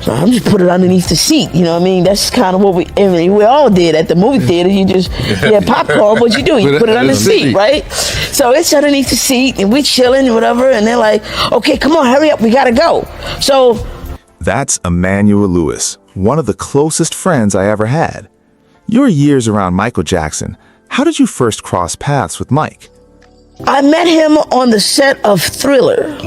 So I'm just put it underneath the seat. You know what I mean? That's kind of what we all did at the movie theater. You just had popcorn. What you do? You put it under the seat, right? So it's underneath the seat, and we chilling and whatever. And they're like, "Okay, come on, hurry up, we gotta go." So that's Emmanuel Lewis, one of the closest friends I ever had. Your years around Michael Jackson, how did you first cross paths with Mike? I met him on the set of Thriller.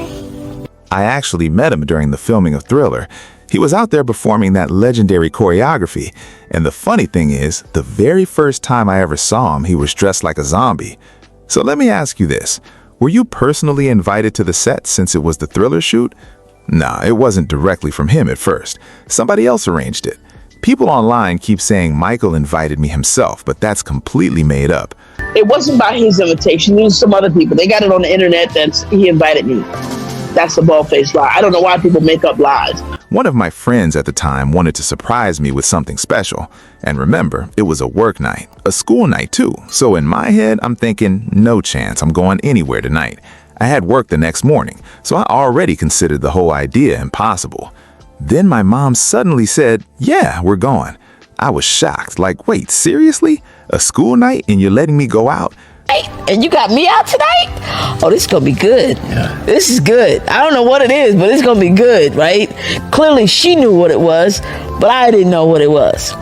I actually met him during the filming of Thriller. He was out there performing that legendary choreography. And the funny thing is, the very first time I ever saw him, he was dressed like a zombie. So let me ask you this. Were you personally invited to the set since it was the Thriller shoot? Nah, it wasn't directly from him at first. Somebody else arranged it. People online keep saying Michael invited me himself, but that's completely made up. It wasn't by his invitation. It was some other people. They got it on the internet that he invited me. That's a bald-faced lie. I don't know why people make up lies. One of my friends at the time wanted to surprise me with something special. And remember, it was a work night, a school night too. So in my head, I'm thinking, no chance I'm going anywhere tonight. I had work the next morning, so I already considered the whole idea impossible. Then my mom suddenly said, "Yeah, we're going." I was shocked, like, wait, seriously? A school night and you're letting me go out? Hey, and you got me out tonight? Oh, this is gonna be good. Yeah. This is good. I don't know what it is, but it's gonna be good, right? Clearly she knew what it was, but I didn't know what it was.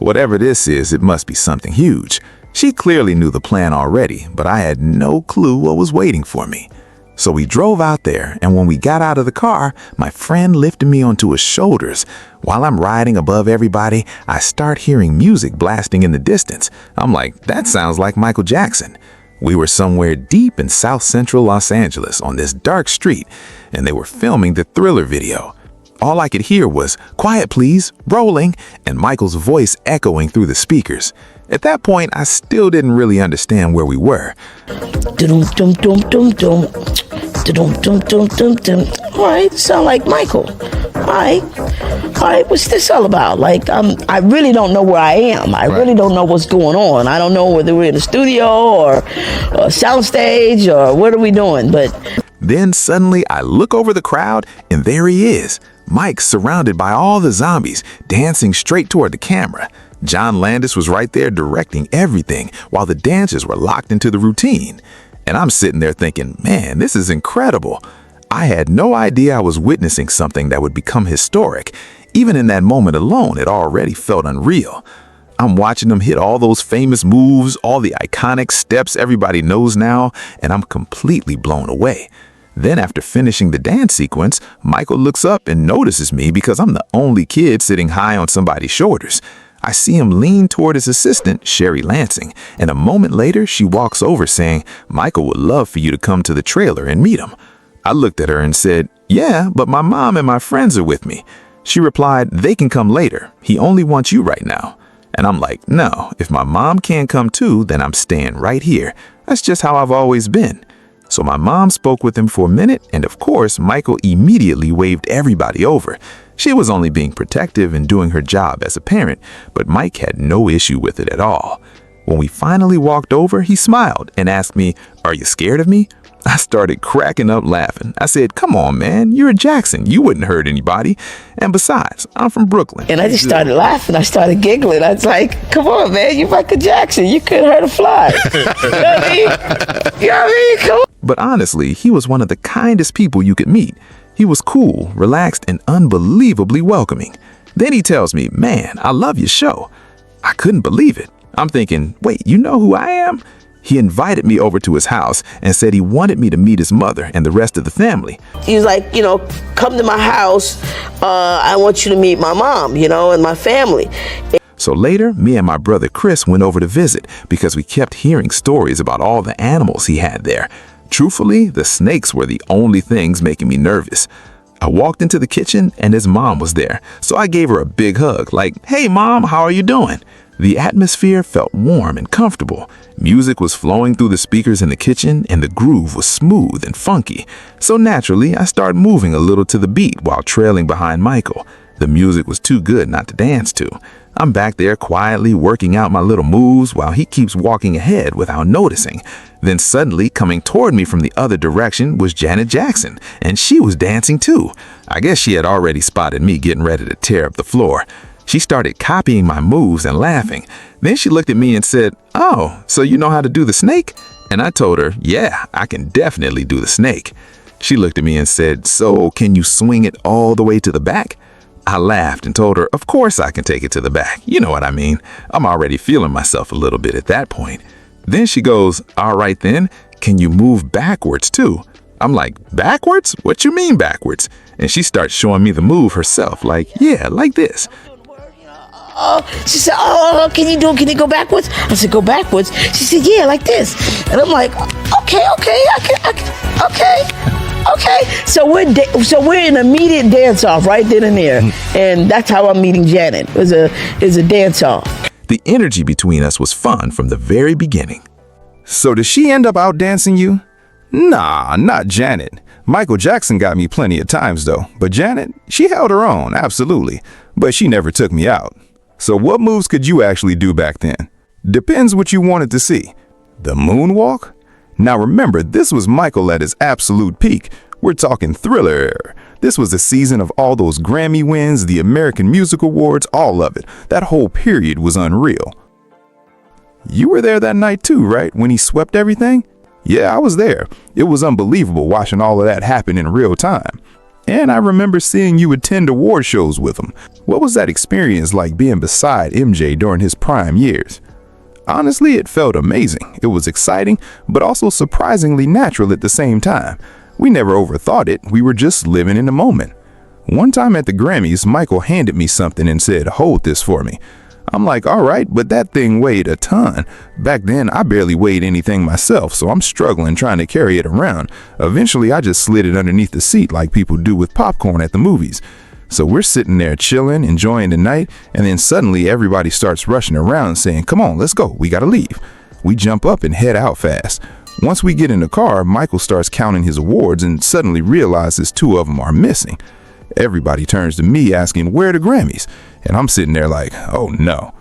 Whatever this is, it must be something huge. She clearly knew the plan already, but I had no clue what was waiting for me. So we drove out there, and when we got out of the car, my friend lifted me onto his shoulders. While I'm riding above everybody, I start hearing music blasting in the distance. I'm like, that sounds like Michael Jackson. We were somewhere deep in South Central Los Angeles on this dark street, and they were filming the Thriller video. All I could hear was, "Quiet please, rolling," and Michael's voice echoing through the speakers. At that point, I still didn't really understand where we were. All right, sound like Michael. All right, what's this all about? Like, I really don't know where I am. I really don't know what's going on. I don't know whether we're in the studio or a soundstage or what are we doing, but... Then suddenly I look over the crowd and there he is. Mike surrounded by all the zombies, dancing straight toward the camera. John Landis was right there directing everything while the dancers were locked into the routine. And I'm sitting there thinking, man, this is incredible. I had no idea I was witnessing something that would become historic. Even in that moment alone, it already felt unreal. I'm watching them hit all those famous moves, all the iconic steps everybody knows now, and I'm completely blown away. Then after finishing the dance sequence, Michael looks up and notices me because I'm the only kid sitting high on somebody's shoulders. I see him lean toward his assistant, Sherry Lansing, and a moment later she walks over saying, "Michael would love for you to come to the trailer and meet him." I looked at her and said, "Yeah, but my mom and my friends are with me." She replied, "They can come later. He only wants you right now." And I'm like, no, if my mom can't come too, then I'm staying right here. That's just how I've always been. So my mom spoke with him for a minute, and of course, Michael immediately waved everybody over. She was only being protective and doing her job as a parent, but Mike had no issue with it at all. When we finally walked over, he smiled and asked me, "Are you scared of me?" I started cracking up laughing. I said, "Come on, man, you're a Jackson. You wouldn't hurt anybody. And besides, I'm from Brooklyn." And I just started laughing. I started giggling. I was like, "Come on, man, you're Michael Jackson. You couldn't hurt a fly." You know what I mean? You know what I mean? Come on. But honestly, he was one of the kindest people you could meet. He was cool, relaxed, and unbelievably welcoming. Then he tells me, "Man, I love your show." I couldn't believe it. I'm thinking, wait, you know who I am? He invited me over to his house and said he wanted me to meet his mother and the rest of the family. He was like, "Come to my house. I want you to meet my mom, and my family." So later, me and my brother Chris went over to visit because we kept hearing stories about all the animals he had there. Truthfully, the snakes were the only things making me nervous. I walked into the kitchen and his mom was there, so I gave her a big hug, like, "Hey mom, how are you doing?" The atmosphere felt warm and comfortable. Music was flowing through the speakers in the kitchen and the groove was smooth and funky. So naturally, I started moving a little to the beat while trailing behind Michael. The music was too good not to dance to. I'm back there quietly working out my little moves while he keeps walking ahead without noticing. Then suddenly, coming toward me from the other direction was Janet Jackson, and she was dancing too. I guess she had already spotted me getting ready to tear up the floor. She started copying my moves and laughing. Then she looked at me and said, "Oh, so you know how to do the snake?" And I told her, "Yeah, I can definitely do the snake." She looked at me and said, "So can you swing it all the way to the back?" I laughed and told her, "Of course I can take it to the back. You know what I mean. I'm already feeling myself a little bit at that point." Then she goes, "All right then, can you move backwards too?" I'm like, "Backwards? What you mean backwards?" And she starts showing me the move herself, like, "Yeah, like this." Oh, she said, "Oh, can you go backwards?" I said, "Go backwards?" She said, "Yeah, like this." And I'm like, okay. So we're in immediate dance off right then and there, and that's how I'm meeting Janet. It was a dance off. The energy between us was fun from the very beginning. So did she end up out dancing you? Nah, not Janet. Michael Jackson got me plenty of times though, but Janet, she held her own, absolutely, but she never took me out. So what moves could you actually do back then? Depends what you wanted to see. The moonwalk? Now remember, this was Michael at his absolute peak. We're talking Thriller. This was the season of all those Grammy wins, the American Music Awards, all of it. That whole period was unreal. You were there that night too, right? When he swept everything? Yeah, I was there. It was unbelievable watching all of that happen in real time. And I remember seeing you attend award shows with him. What was that experience like being beside MJ during his prime years? Honestly, it felt amazing. It was exciting, but also surprisingly natural at the same time. We never overthought it. We were just living in the moment. One time at the Grammys, Michael handed me something and said, "Hold this for me." I'm like, "All right, but that thing weighed a ton." Back then, I barely weighed anything myself, so I'm struggling trying to carry it around. Eventually, I just slid it underneath the seat like people do with popcorn at the movies. So we're sitting there chilling, enjoying the night, and then suddenly everybody starts rushing around saying, "Come on, let's go, we gotta leave." We jump up and head out fast. Once we get in the car, Michael starts counting his awards and suddenly realizes 2 of them are missing. Everybody turns to me asking, "Where are the Grammys?" And I'm sitting there like, oh no.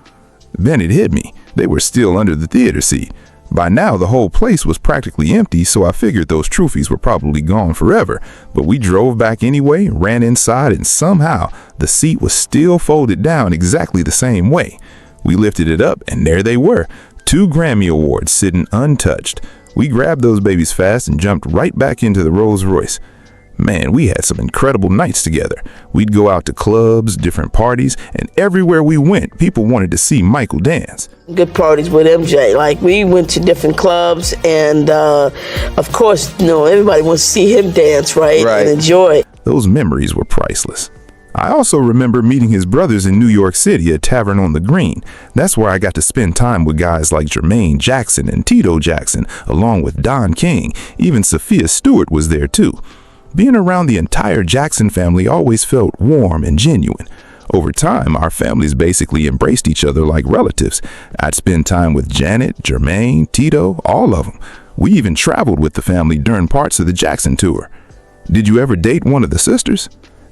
Then it hit me. They were still under the theater seat. By now, the whole place was practically empty, so I figured those trophies were probably gone forever. But we drove back anyway, ran inside, and somehow the seat was still folded down exactly the same way. We lifted it up, and there they were, 2 Grammy Awards sitting untouched. We grabbed those babies fast and jumped right back into the Rolls Royce. Man, we had some incredible nights together. We'd go out to clubs, different parties, and everywhere we went, people wanted to see Michael dance. Good parties with MJ. Like, we went to different clubs, and of course, everybody wants to see him dance, right? And enjoy. Those memories were priceless. I also remember meeting his brothers in New York City at Tavern on the Green. That's where I got to spend time with guys like Jermaine Jackson and Tito Jackson, along with Don King. Even Sophia Stewart was there too. Being around the entire Jackson family always felt warm and genuine. Over time, our families basically embraced each other like relatives. I'd spend time with Janet, Jermaine, Tito, all of them. We even traveled with the family during parts of the Jackson tour. Did you ever date one of the sisters?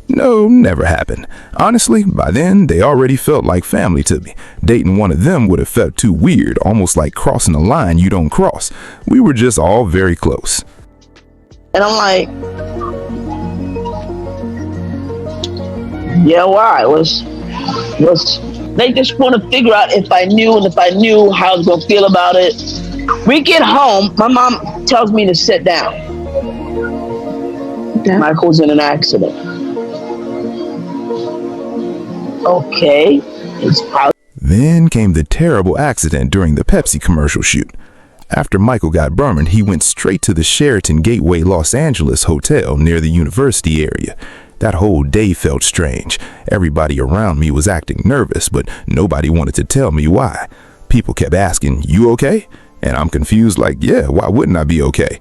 No, never happened. Honestly, by then, they already felt like family to me. Dating one of them would have felt too weird, almost like crossing a line you don't cross. We were just all very close. And I'm like, yeah, why? Was they just want to figure out if I knew, and if I knew how I was going to feel about it. We get home, my mom tells me to sit down. Okay. Michael's in an accident. Okay. Then came the terrible accident during the Pepsi commercial shoot. After Michael got burned, he went straight to the Sheraton Gateway Los Angeles hotel near the university area. That whole day felt strange. Everybody around me was acting nervous, but nobody wanted to tell me why. People kept asking, "You okay?" And I'm confused like, yeah, why wouldn't I be okay?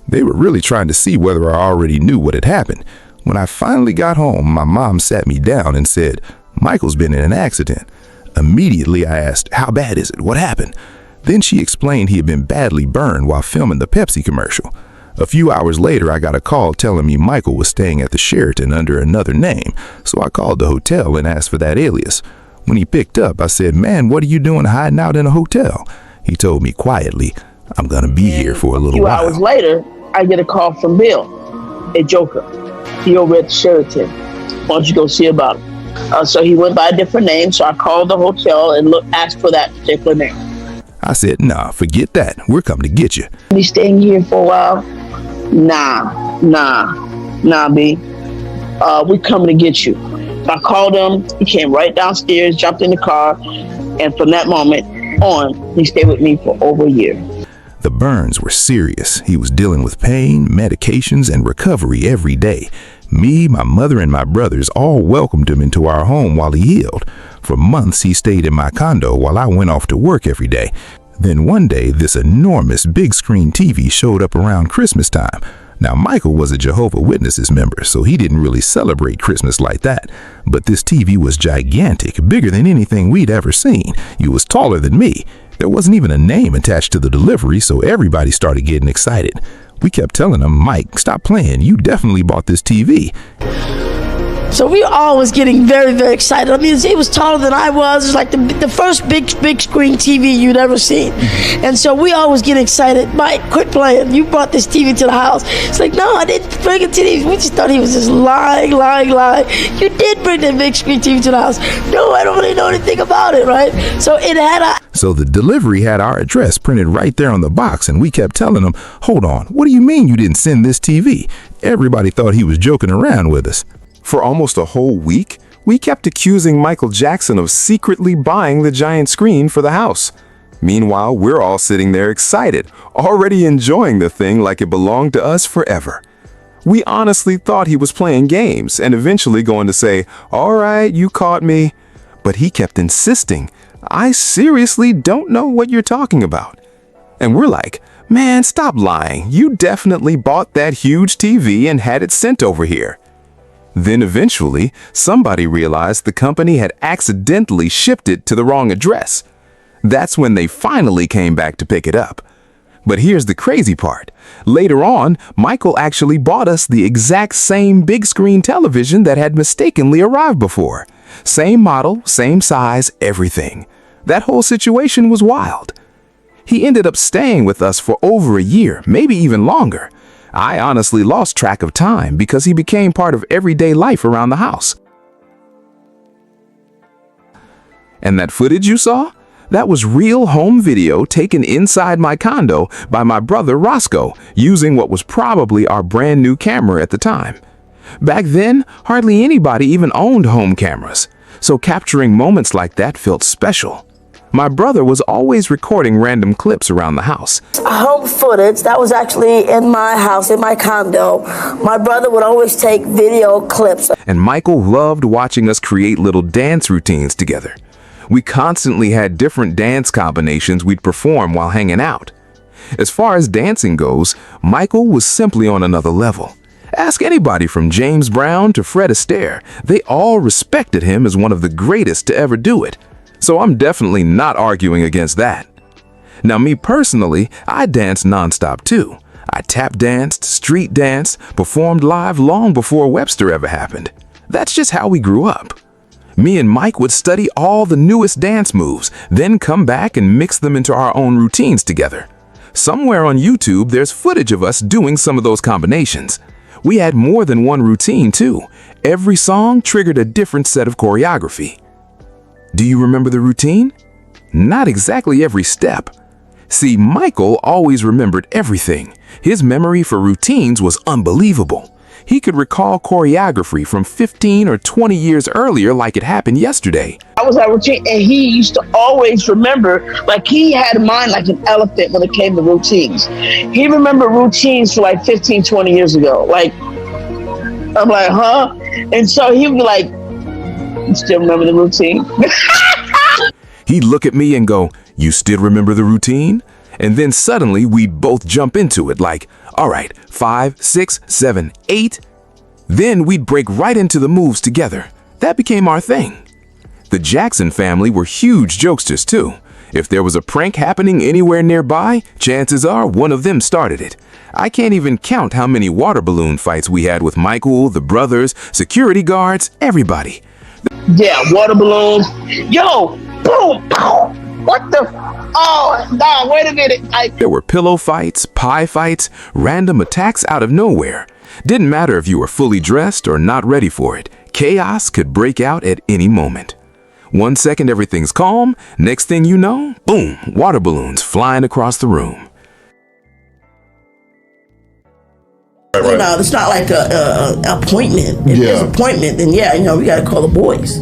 They were really trying to see whether I already knew what had happened. When I finally got home, my mom sat me down and said, "Michael's been in an accident." Immediately I asked, "How bad is it? What happened?" Then she explained he had been badly burned while filming the Pepsi commercial. A few hours later, I got a call telling me Michael was staying at the Sheraton under another name, so I called the hotel and asked for that alias. When he picked up, I said, "Man, what are you doing hiding out in a hotel?" He told me quietly, "I'm gonna be here for a little while." A few hours later, I get a call from Bill, a Joker. He over at the Sheraton. Why don't you go see about him? So he went by a different name, so I called the hotel and asked for that particular name. I said, "Nah, forget that. We're coming to get you." We staying here for a while? Nah, B. We coming to get you. I called him. He came right downstairs, jumped in the car, and from that moment on, he stayed with me for over a year. The burns were serious. He was dealing with pain, medications, and recovery every day. Me, my mother, and my brothers all welcomed him into our home while he healed. For months, he stayed in my condo while I went off to work every day. Then one day, this enormous big screen TV showed up around Christmas time. Now, Michael was a Jehovah's Witnesses member, so he didn't really celebrate Christmas like that. But this TV was gigantic, bigger than anything we'd ever seen. It was taller than me. There wasn't even a name attached to the delivery, so everybody started getting excited. We kept telling him, "Mike, stop playing. You definitely bought this TV." So we all was getting very, very excited. I mean, it was taller than I was. It was like the first big screen TV you'd ever seen. And so we all was getting excited. "Mike, quit playing. You brought this TV to the house." It's like, "No, I didn't bring it to the." We just thought he was just lying. "You did bring that big screen TV to the house." "No, I don't really know anything about it," right? So it had So the delivery had our address printed right there on the box, and we kept telling him, "Hold on, what do you mean you didn't send this TV?" Everybody thought he was joking around with us. For almost a whole week, we kept accusing Michael Jackson of secretly buying the giant screen for the house. Meanwhile, we're all sitting there excited, already enjoying the thing like it belonged to us forever. We honestly thought he was playing games and eventually going to say, "All right, you caught me." But he kept insisting, "I seriously don't know what you're talking about." And we're like, "Man, stop lying. You definitely bought that huge TV and had it sent over here." Then eventually, somebody realized the company had accidentally shipped it to the wrong address. That's when they finally came back to pick it up. But here's the crazy part. Later on, Michael actually bought us the exact same big screen television that had mistakenly arrived before. Same model, same size, everything. That whole situation was wild. He ended up staying with us for over a year, maybe even longer. I honestly lost track of time because he became part of everyday life around the house. And that footage you saw? That was real home video taken inside my condo by my brother Roscoe, using what was probably our brand new camera at the time. Back then, hardly anybody even owned home cameras, so capturing moments like that felt special. My brother was always recording random clips around the house. home footage that was actually in my house, in my condo. My brother would always take video clips. And Michael loved watching us create little dance routines together. We constantly had different dance combinations we'd perform while hanging out. As far as dancing goes, Michael was simply on another level. Ask anybody from James Brown to Fred Astaire. They all respected him as one of the greatest to ever do it. So I'm definitely not arguing against that. Now me personally, I danced nonstop too. I tap danced, street danced, performed live long before Webster ever happened. That's just how we grew up. Me and Mike would study all the newest dance moves, then come back and mix them into our own routines together. Somewhere on YouTube, there's footage of us doing some of those combinations. We had more than one routine too. Every song triggered a different set of choreography. Do you remember the routine? Not exactly every step. See, Michael always remembered everything. His memory for routines was unbelievable. He could recall choreography from 15 or 20 years earlier like it happened yesterday. I was at routine, and he used to always remember, like he had a mind like an elephant when it came to routines. He remembered routines for like 15, 20 years ago. Like, I'm like, huh? And so he would be like, you still remember the routine? He'd look at me and go, you still remember the routine? And then suddenly we'd both jump into it like, all right, 5, 6, 7, 8. Then we'd break right into the moves together. That became our thing. The Jackson family were huge jokesters too. If there was a prank happening anywhere nearby, chances are one of them started it. I can't even count how many water balloon fights we had with Michael, the brothers, security guards, everybody. Yeah, water balloons. Yo, boom, pow. What the? Oh, nah, wait a minute. There were pillow fights, pie fights, random attacks out of nowhere. Didn't matter if you were fully dressed or not ready for it. Chaos could break out at any moment. 1 second everything's calm, next thing you know, boom, water balloons flying across the room. You know, it's not like a appointment. If there's an appointment, then yeah, you know, we gotta call the boys.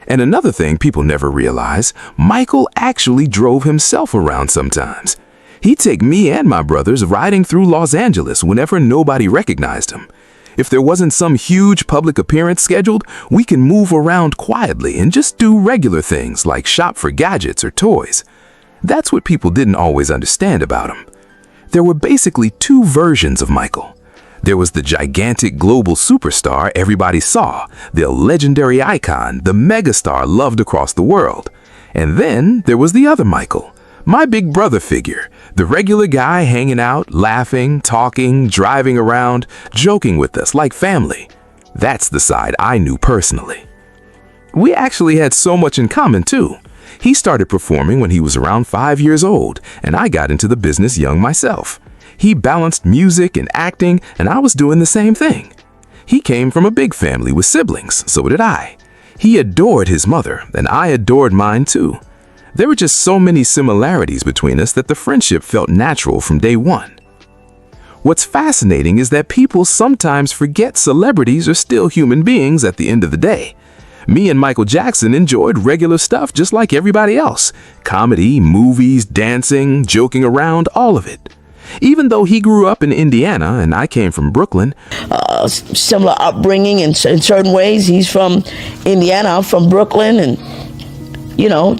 And another thing people never realize, Michael actually drove himself around sometimes. He'd take me and my brothers riding through Los Angeles whenever nobody recognized him. If there wasn't some huge public appearance scheduled, we can move around quietly and just do regular things like shop for gadgets or toys. That's what people didn't always understand about him. There were basically two versions of Michael. There was the gigantic global superstar everybody saw, the legendary icon, the megastar loved across the world. And then there was the other Michael, my big brother figure, the regular guy hanging out, laughing, talking, driving around, joking with us like family. That's the side I knew personally. We actually had so much in common too. He started performing when he was around 5 years old, and I got into the business young myself. He balanced music and acting, and I was doing the same thing. He came from a big family with siblings, so did I. He adored his mother, and I adored mine too. There were just so many similarities between us that the friendship felt natural from day one. What's fascinating is that people sometimes forget celebrities are still human beings at the end of the day. Me and Michael Jackson enjoyed regular stuff just like everybody else. Comedy, movies, dancing, joking around, all of it. Even though he grew up in Indiana and I came from Brooklyn. Similar upbringing in certain ways. He's from Indiana, I'm from Brooklyn, and you know,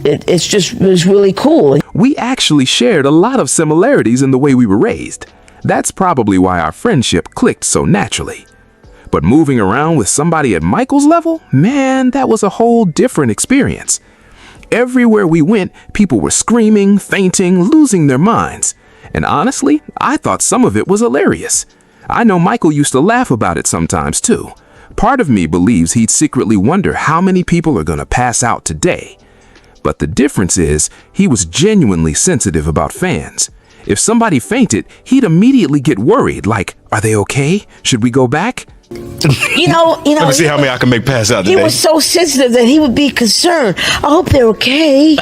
it was really cool. We actually shared a lot of similarities in the way we were raised. That's probably why our friendship clicked so naturally. But moving around with somebody at Michael's level, man, that was a whole different experience. Everywhere we went, people were screaming, fainting, losing their minds. And honestly, I thought some of it was hilarious. I know Michael used to laugh about it sometimes too. Part of me believes he'd secretly wonder how many people are gonna pass out today. But the difference is, he was genuinely sensitive about fans. If somebody fainted, he'd immediately get worried, like, are they okay? Should we go back? You know. Let me see how many I can make pass out today. He was so sensitive that he would be concerned. I hope they're okay.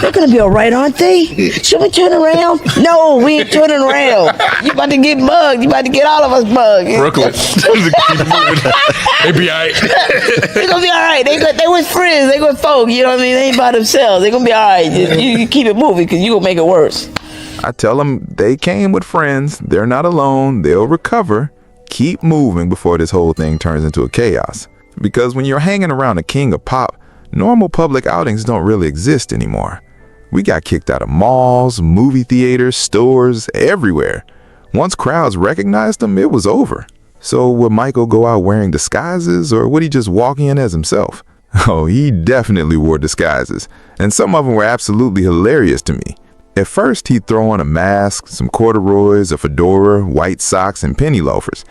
They're gonna be all right, aren't they? Should we turn around? No, we ain't turning around. You about to get mugged. You about to get all of us mugged. Brooklyn. They be all right. They're gonna be all right. They with friends. They with folk. You know what I mean? They ain't by themselves. They're gonna be all right. You keep it moving because you gonna make it worse. I tell them they came with friends. They're not alone. They'll recover. Keep moving before this whole thing turns into a chaos. Because when you're hanging around a king of pop, normal public outings don't really exist anymore. We got kicked out of malls, movie theaters, stores, everywhere. Once crowds recognized him, it was over. So would Michael go out wearing disguises, or would he just walk in as himself? Oh, he definitely wore disguises, and some of them were absolutely hilarious to me. At first, he'd throw on a mask, some corduroys, a fedora, white socks, and penny loafers.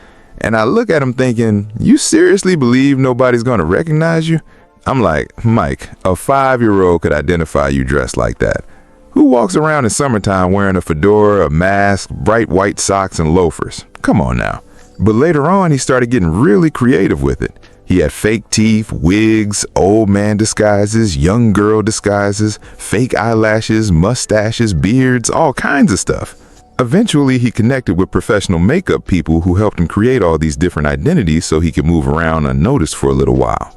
And I look at him thinking, you seriously believe nobody's gonna recognize you? I'm like, Mike, a 5-year-old could identify you dressed like that. Who walks around in summertime wearing a fedora, a mask, bright white socks, and loafers? Come on now. But later on, he started getting really creative with it. He had fake teeth, wigs, old man disguises, young girl disguises, fake eyelashes, mustaches, beards, all kinds of stuff. Eventually, he connected with professional makeup people who helped him create all these different identities so he could move around unnoticed for a little while.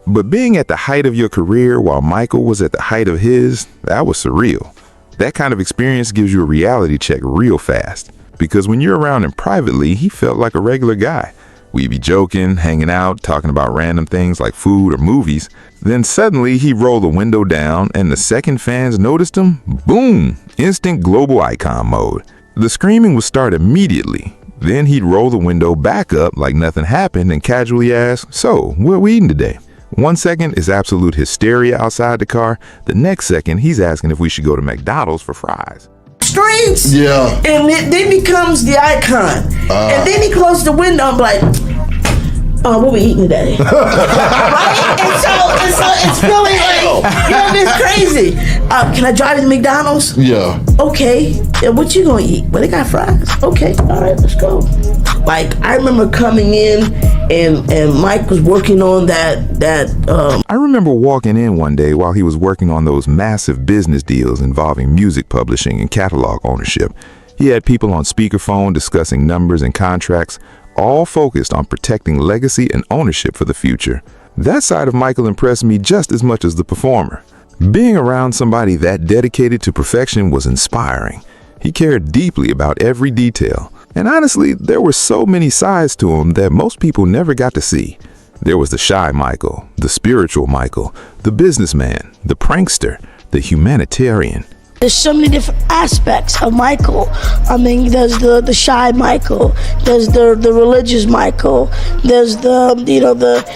But being at the height of your career while Michael was at the height of his, that was surreal. That kind of experience gives you a reality check real fast. Because when you're around him privately, he felt like a regular guy. We'd be joking, hanging out, talking about random things like food or movies. Then suddenly he'd roll the window down, and the second fans noticed him, boom, instant global icon mode. The screaming would start immediately. Then he'd roll the window back up like nothing happened and casually ask, so, what are we eating today? One second is absolute hysteria outside the car. The next second, he's asking if we should go to McDonald's for fries. Streets. Yeah. And it then becomes the icon. And then he closed the window. I'm like, oh, what we eating today? Right? And so it's feeling like, it's crazy. Can I drive you to McDonald's? Yeah. Okay. And what you gonna eat? Well, they got fries. Okay. All right, let's go. Like, I remember coming in and Mike was working on I remember walking in one day while he was working on those massive business deals involving music publishing and catalog ownership. He had people on speakerphone discussing numbers and contracts, all focused on protecting legacy and ownership for the future. That side of Michael impressed me just as much as the performer. Being around somebody that dedicated to perfection was inspiring. He cared deeply about every detail. And honestly, there were so many sides to him that most people never got to see. There was the shy Michael, the spiritual Michael, the businessman, the prankster, the humanitarian. There's so many different aspects of Michael. I mean, there's the shy Michael, there's the religious Michael, there's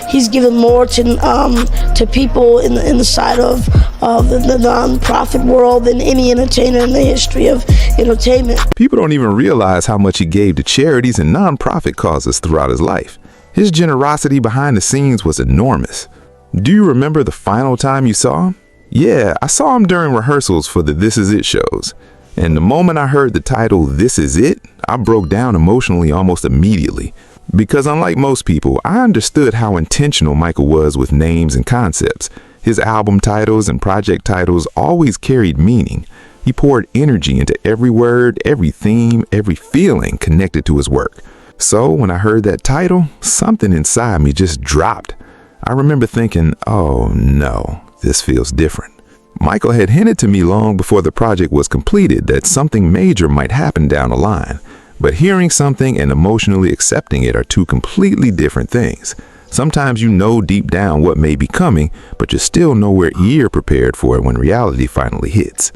he's given more to people in the side of the non-profit world than any entertainer in the history of entertainment. People don't even realize how much he gave to charities and non-profit causes throughout his life. His generosity behind the scenes was enormous. Do you remember the final time you saw him? Yeah, I saw him during rehearsals for the This Is It shows. And the moment I heard the title, This Is It, I broke down emotionally almost immediately. Because unlike most people, I understood how intentional Michael was with names and concepts. His album titles and project titles always carried meaning. He poured energy into every word, every theme, every feeling connected to his work. So when I heard that title, something inside me just dropped. I remember thinking, oh no, this feels different. Michael had hinted to me long before the project was completed that something major might happen down the line. But hearing something and emotionally accepting it are two completely different things. Sometimes you know deep down what may be coming, but you're still nowhere near prepared for it when reality finally hits.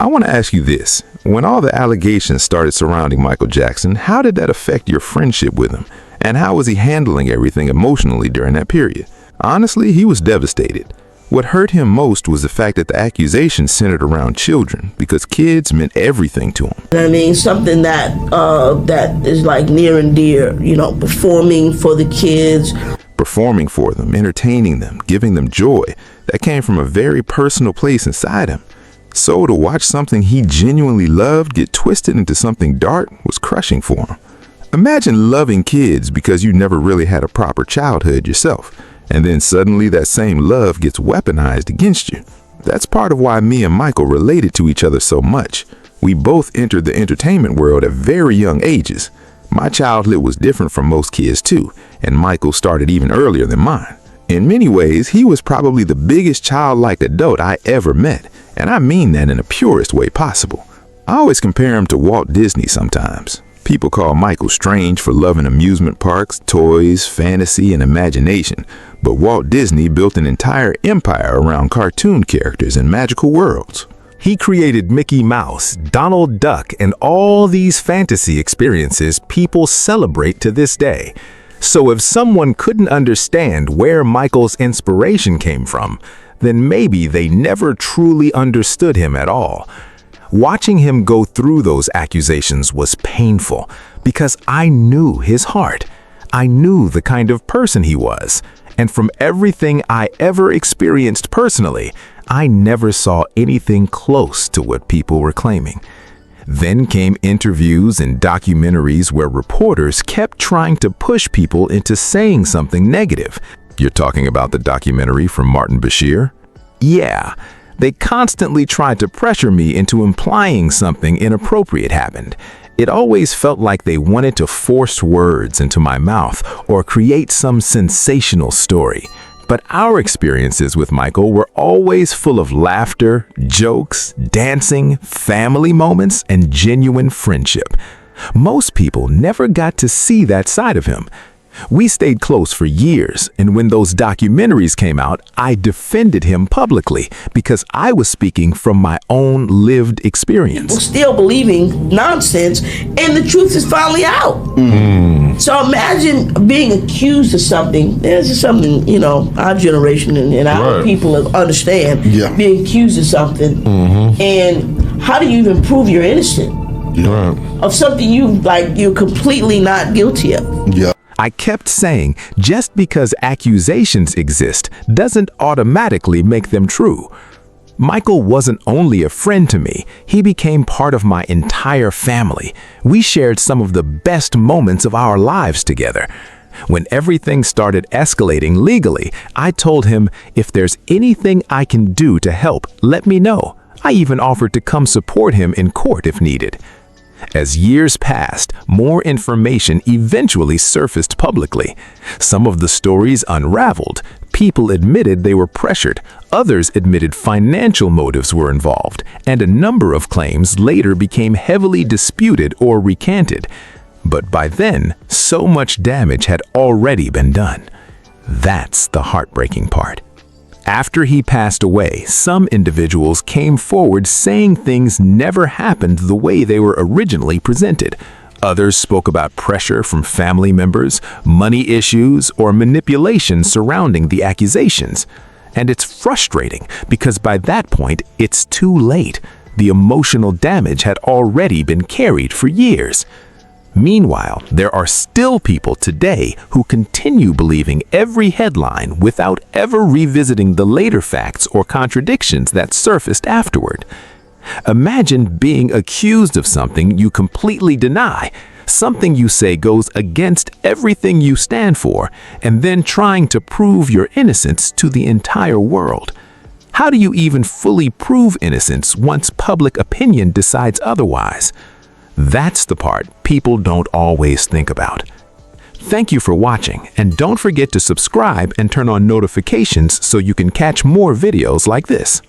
I want to ask you this. When all the allegations started surrounding Michael Jackson, how did that affect your friendship with him? And how was he handling everything emotionally during that period? Honestly, he was devastated. What hurt him most was the fact that the accusations centered around children, because kids meant everything to him. I mean, something that is like near and dear, performing for the kids. Performing for them, entertaining them, giving them joy, that came from a very personal place inside him. So to watch something he genuinely loved get twisted into something dark was crushing for him. Imagine loving kids because you never really had a proper childhood yourself, and then suddenly that same love gets weaponized against you. That's part of why me and Michael related to each other so much. We both entered the entertainment world at very young ages. My childhood was different from most kids too, and Michael started even earlier than mine. In many ways, he was probably the biggest childlike adult I ever met, and I mean that in the purest way possible. I always compare him to Walt Disney sometimes. People call Michael strange for loving amusement parks, toys, fantasy, and imagination, but Walt Disney built an entire empire around cartoon characters and magical worlds. He created Mickey Mouse, Donald Duck, and all these fantasy experiences people celebrate to this day. So if someone couldn't understand where Michael's inspiration came from, then maybe they never truly understood him at all. Watching him go through those accusations was painful because I knew his heart. I knew the kind of person he was. And from everything I ever experienced personally, I never saw anything close to what people were claiming. Then came interviews and documentaries where reporters kept trying to push people into saying something negative. You're talking about the documentary from Martin Bashir? Yeah, they constantly tried to pressure me into implying something inappropriate happened. It always felt like they wanted to force words into my mouth or create some sensational story. But our experiences with Michael were always full of laughter, jokes, dancing, family moments, and genuine friendship. Most people never got to see that side of him. We stayed close for years, and when those documentaries came out, I defended him publicly because I was speaking from my own lived experience. Still believing nonsense, and the truth is finally out. So imagine being accused of something. There's just something, you know, our generation and our people understand. Being accused of something, and how do you even prove you're innocent of something you're completely not guilty of? I kept saying, just because accusations exist doesn't automatically make them true. Michael wasn't only a friend to me, he became part of my entire family. We shared some of the best moments of our lives together. When everything started escalating legally, I told him, if there's anything I can do to help, let me know. I even offered to come support him in court if needed. As years passed, more information eventually surfaced publicly. Some of the stories unraveled. People admitted they were pressured. Others admitted financial motives were involved, and a number of claims later became heavily disputed or recanted. But by then, so much damage had already been done. That's the heartbreaking part. After he passed away, some individuals came forward saying things never happened the way they were originally presented. Others spoke about pressure from family members, money issues, or manipulation surrounding the accusations. And it's frustrating because by that point, it's too late. The emotional damage had already been carried for years. Meanwhile, there are still people today who continue believing every headline without ever revisiting the later facts or contradictions that surfaced afterward. Imagine being accused of something you completely deny, something you say goes against everything you stand for, and then trying to prove your innocence to the entire world. How do you even fully prove innocence once public opinion decides otherwise? That's the part people don't always think about. Thank you for watching, and don't forget to subscribe and turn on notifications so you can catch more videos like this.